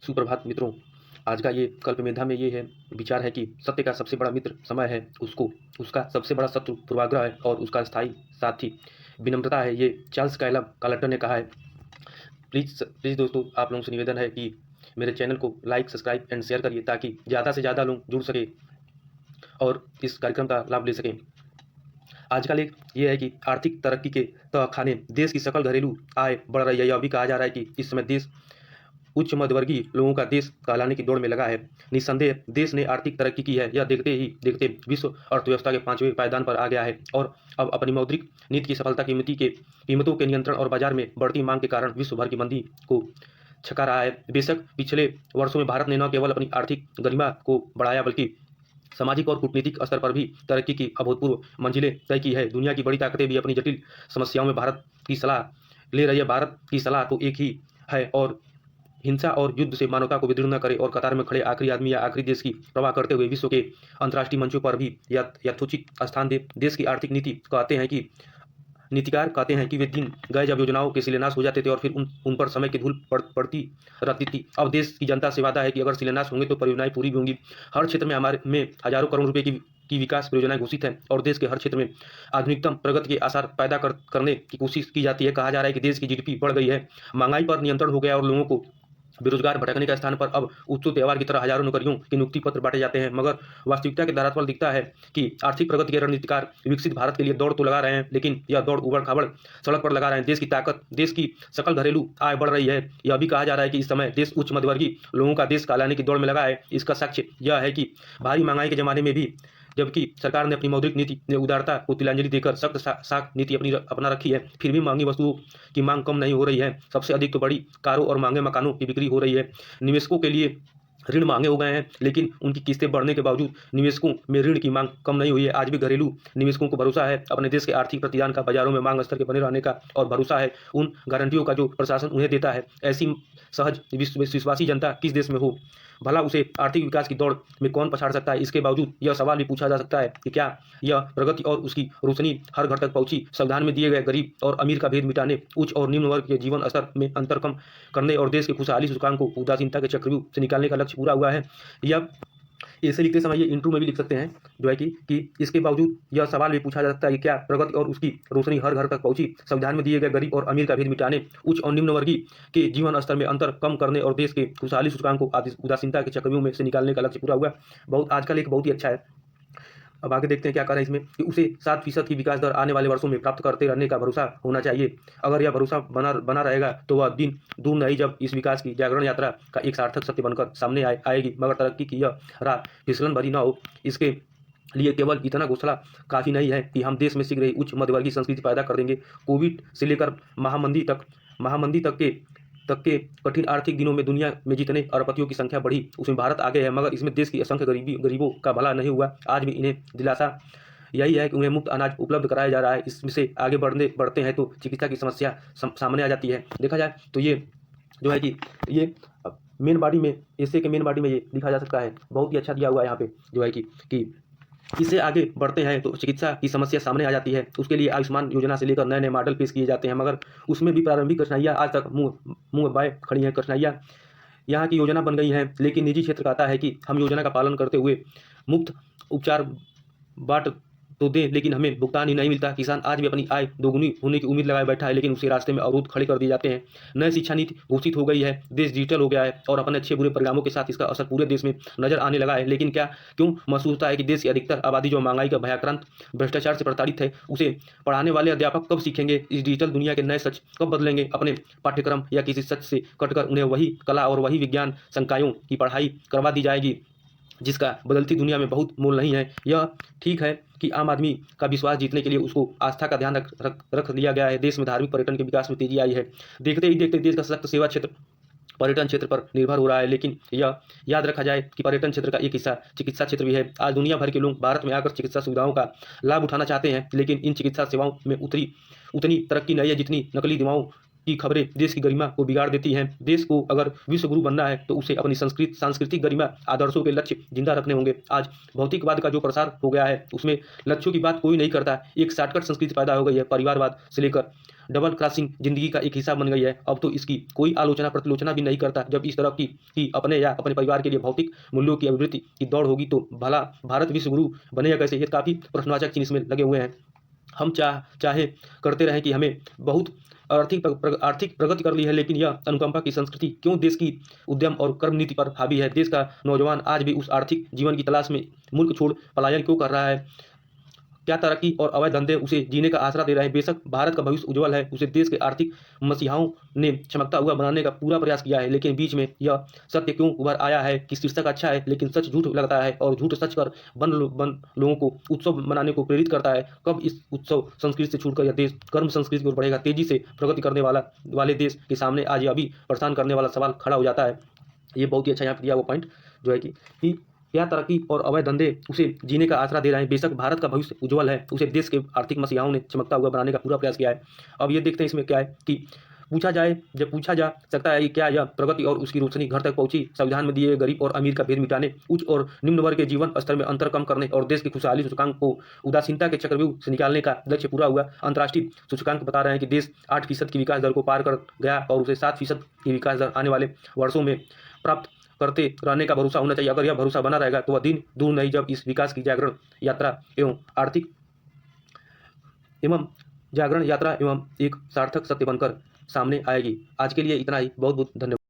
सुप्रभात मित्रों। आज का ये कल्प मेधा में ये है विचार है कि सत्य का सबसे बड़ा मित्र समय है, उसको उसका सबसे बड़ा शत्रु पूर्वाग्रह है और उसका स्थायी साथी विनम्रता है। ये चार्ल्स कालटन ने कहा है। प्लीज़ प्लीज़ दोस्तों, आप लोगों से निवेदन है कि मेरे चैनल को लाइक, सब्सक्राइब एंड शेयर करिए ताकि ज़्यादा से ज़्यादा लोग जुड़ सके और इस कार्यक्रम का लाभ ले सकें। आज का लेख ये है कि आर्थिक तरक्की के तहखाने देश की सकल घरेलू आय बढ़ रही है। यह भी कहा जा रहा है कि इस समय देश उच्च मध्यवर्गीय लोगों का देश कहलाने की दौड़ में लगा है। निस्संदेह देश ने आर्थिक तरक्की की है। यह देखते ही देखते विश्व अर्थव्यवस्था के 5वें पायदान पर आ गया है और अब अपनी मौद्रिक नीति की सफलता कीमतों के नियंत्रण और बाजार में बढ़ती मांग के कारण विश्व भर की मंदी को छका रहा है। बेशक पिछले वर्षों में भारत ने न केवल अपनी आर्थिक गरिमा को बढ़ाया बल्कि सामाजिक और कूटनीतिक स्तर पर भी तरक्की की अभूतपूर्व मंजिलें तय की है। दुनिया की बड़ी ताकतें भी अपनी जटिल समस्याओं में भारत की सलाह ले रही है। भारत की सलाह तो एक ही है और हिंसा और युद्ध से मानवता को विदीर्ण न करे और कतार में खड़े आखिरी आदमी या आखिरी देश की परवाह करते हुए विश्व के अंतर्राष्ट्रीय मंचों पर भी यथोचित स्थान दे। देश की आर्थिक नीतिकार कहते हैं कि वे दिन गए जब योजनाओं के शिलान्यास हो जाते थे और फिर उन पर समय की धूल पड़ती रहती थी। अब देश की जनता से वादा है कि अगर शिलान्यास होंगे तो परियोजनाएं पूरी भी होंगी। हर क्षेत्र में हमारे में हजारों करोड़ रुपए की विकास परियोजनाएं घोषित हैं और देश के हर क्षेत्र में आधुनिकतम प्रगति के आसार पैदा करने की कोशिश की जाती है। कहा जा रहा है कि देश की जीडीपी बढ़ गई है, महंगाई पर नियंत्रण हो गया और लोगों को बेरोजगार भटकने का स्थान पर अब उत्सव त्यौहार की तरह हजारों नौकरियों के नियुक्ति पत्र बांटे जाते हैं। मगर वास्तविकता के धरातल दिखता है कि आर्थिक प्रगति के रणनीतिकार विकसित भारत के लिए दौड़ तो लगा रहे हैं, लेकिन यह दौड़ उबड़ खाबड़ सड़क पर लगा रहे हैं। देश की सकल घरेलू आय बढ़ रही है। यह भी कहा जा रहा है कि इस समय देश उच्च मध्यवर्गीय लोगों का देश कहलाने की दौड़ में लगा है। इसका साक्ष्य यह है कि भारी महंगाई के जमाने में भी जबकि सरकार ने अपनी मौद्रिक नीति ने उदारता को तिलांजलि देकर सख्त साख नीति अपना रखी है, फिर भी महंगी वस्तुओं की मांग कम नहीं हो रही है। सबसे अधिक तो बड़ी कारों और महंगे मकानों की बिक्री हो रही है। निवेशकों के लिए ऋण महंगे हो गए हैं, लेकिन उनकी किस्तें बढ़ने के बावजूद निवेशकों में ऋण की मांग कम नहीं हुई है। आज भी घरेलू निवेशकों को भरोसा है अपने देश के आर्थिक प्रतिदान का, बाजारों में मांग स्तर के बने रहने का और भरोसा है उन गारंटियों का जो प्रशासन उन्हें देता है। ऐसी सहज विश्वासी जनता किस देश में हो, भला उसे आर्थिक विकास की दौड़ में कौन पछाड़ सकता है। इसके बावजूद यह सवाल भी पूछा जा सकता है कि क्या यह प्रगति और उसकी रोशनी हर घर तक पहुंची। संविधान में दिए गए गरीब और अमीर का भेद मिटाने, उच्च और निम्न वर्ग के जीवन स्तर में अंतर कम करने और देश के खुशहाली सूचकांक को उदासीनता के चक्रव्यूह से निकालने का लक्ष्य पूरा हुआ है। यह ऐसे लिखते समय ये इंट्रो में भी लिख सकते हैं जो है कि इसके बावजूद यह सवाल भी पूछा जा सकता है कि क्या प्रगति और उसकी रोशनी हर घर तक पहुंची। संविधान में दिए गए गरीब और अमीर का भेद मिटाने, उच्च और निम्न वर्गीय के जीवन स्तर में अंतर कम करने और देश के खुशहाली सूचकांक को उदासीनता के चक्रव्यूह में से निकालने का लक्ष्य पूरा हुआ। बहुत आज का लेख बहुत ही अच्छा है। अब आगे देखते हैं क्या कह रहा है इसमें कि उसे 7% की विकास दर आने वाले वर्षों में प्राप्त करते रहने का भरोसा होना चाहिए। अगर यह भरोसा बना रहेगा तो वह दिन दूर नहीं जब इस विकास की जागरण यात्रा का एक सार्थक सत्य बनकर सामने आएगी। मगर तरक्की की यह राह फिसलन भरी न हो, इसके लिए केवल इतना घोषणा काफ़ी नहीं है कि हम देश में शीघ्र ही उच्च मध्यवर्गीय संस्कृति पैदा कर देंगे। कोविड से लेकर महामंदी तक के कठिन आर्थिक दिनों में दुनिया में जितने अरबपतियों की संख्या बढ़ी उसमें भारत आगे है, मगर इसमें देश की असंख्य गरीबों का भला नहीं हुआ। आज भी इन्हें दिलासा यही है कि उन्हें मुफ्त अनाज उपलब्ध कराया जा रहा है। इसमें से आगे बढ़ते हैं तो चिकित्सा की समस्या सामने आ जाती है। देखा जाए तो ये जो है कि ये मेन बॉडी में ऐसे के मेन बॉडी में ये लिखा जा सकता है। बहुत ही अच्छा दिया हुआ है यहाँ पे जो है कि इससे आगे बढ़ते हैं तो चिकित्सा की समस्या सामने आ जाती है। उसके लिए आयुष्मान योजना से लेकर नए नए मॉडल पेश किए जाते हैं, मगर उसमें भी प्रारंभिक कठिनाइयाँ आज तक मुँह बाय खड़ी हैं। कठिनाइयाँ यहाँ की योजना बन गई हैं, लेकिन निजी क्षेत्र कहता है कि हम योजना का पालन करते हुए मुफ्त उपचार बाट तो दें, लेकिन हमें भुगतान ही नहीं मिलता। किसान आज भी अपनी आय दोगुनी होने की उम्मीद लगाए बैठा है, लेकिन उसे रास्ते में अवरोध खड़े कर दिए जाते हैं। नई शिक्षा नीति घोषित हो गई है, देश डिजिटल हो गया है और अपने अच्छे बुरे परिणामों के साथ इसका असर पूरे देश में नजर आने लगा है। लेकिन क्यों महसूस होता है कि देश की अधिकतर आबादी जो महंगाई का भयाक्रांत भ्रष्टाचार से प्रताड़ित है, उसे पढ़ाने वाले अध्यापक कब सीखेंगे? इस डिजिटल दुनिया के नए सच कब बदलेंगे? अपने पाठ्यक्रम या किसी सच से कटकर उन्हें वही कला और वही विज्ञान संकायों की पढ़ाई करवा दी जाएगी जिसका बदलती दुनिया में बहुत मोल नहीं है। यह ठीक है कि आम आदमी का विश्वास जीतने के लिए उसको आस्था का ध्यान रख लिया गया है। देश में धार्मिक पर्यटन के विकास में तेजी आई है। देखते ही देखते देश का सशक्त सेवा क्षेत्र पर्यटन क्षेत्र पर निर्भर हो रहा है, लेकिन यह याद रखा जाए कि पर्यटन क्षेत्र का एक हिस्सा चिकित्सा क्षेत्र भी है। आज दुनिया भर के लोग भारत में आकर चिकित्सा सुविधाओं का लाभ उठाना चाहते हैं, लेकिन इन चिकित्सा सेवाओं में उतनी तरक्की नहीं है जितनी नकली दवाओं की खबरें देश की गरिमा को बिगाड़ देती हैं। देश को अगर विश्व गुरु बनना है तो उसे अपनी सांस्कृतिक गरिमा, आदर्शों के लक्ष्य जिंदा रखने होंगे। आज भौतिकवाद का जो प्रसार हो गया है उसमें लक्ष्यों की बात कोई नहीं करता। एक शॉर्टकट संस्कृति पैदा हो गई है। परिवारवाद से लेकर डबल क्रॉसिंग जिंदगी का एक हिस्सा बन गई है। अब तो इसकी कोई आलोचना प्रतिलोचना भी नहीं करता। जब इस तरह की अपने या अपने परिवार के लिए भौतिक मूल्यों की अभिवृद्धि की दौड़ होगी तो भला भारत विश्व गुरु बनेगा कैसे? ये काफ़ी प्रश्नवाचक चिन्ह इसमें लगे हुए हैं। हम चाहे करते रहें कि हमें बहुत आर्थिक प्रगति कर ली है, लेकिन यह अनुकंपा की संस्कृति क्यों देश की उद्यम और कर्म नीति पर हावी है? देश का नौजवान आज भी उस आर्थिक जीवन की तलाश में मुल्क छोड़ पलायन क्यों कर रहा है? क्या तरक्की और अवैध धंधे उसे जीने का आसरा दे रहे हैं? बेशक भारत का भविष्य उज्जवल है, उसे देश के आर्थिक मसीहाओं ने चमकता हुआ बनाने का पूरा प्रयास किया है, लेकिन बीच में यह सत्य क्यों उभर आया है कि शीर्षक अच्छा है लेकिन सच झूठ लगता है, और झूठ सच कर बन लोगों को उत्सव मनाने को प्रेरित करता है। कब इस उत्सव संस्कृति से छूटकर यह देश कर्म संस्कृति की ओर बढ़ेगा? तेजी से प्रगति करने वाले देश के सामने आज यह भी परेशान करने वाला सवाल खड़ा हो जाता है। ये बहुत ही अच्छा यहाँ पे दिया वो पॉइंट जो है कि क्या तरक्की और अवैध धंधे उसे जीने का आसरा दे रहे हैं? बेशक भारत का भविष्य उज्जवल है, उसे देश के आर्थिक मसीहाओं ने चमकता हुआ बनाने का पूरा प्रयास किया है। अब ये देखते हैं इसमें क्या है कि पूछा जा सकता है कि क्या यह प्रगति और उसकी रोशनी घर तक पहुंची? संविधान में दिए गरीब और अमीर का भेद मिटाने, उच्च और निम्न वर्ग के जीवन स्तर में अंतर कम करने और देश की खुशहाली सूचकांक को उदासीनता के चक्रव्यूह से निकालने का लक्ष्य पूरा हुआ। अंतर्राष्ट्रीय सूचकांक बता रहे हैं कि देश 8% की विकास दर को पार कर गया और उसे 7% की विकास दर आने वाले वर्षों में प्राप्त करते रहने का भरोसा होना चाहिए। अगर यह भरोसा बना रहेगा तो वह दिन दूर नहीं जब इस विकास की जागरण यात्रा एवं एक सार्थक सत्य बनकर सामने आएगी। आज के लिए इतना ही। बहुत बहुत धन्यवाद।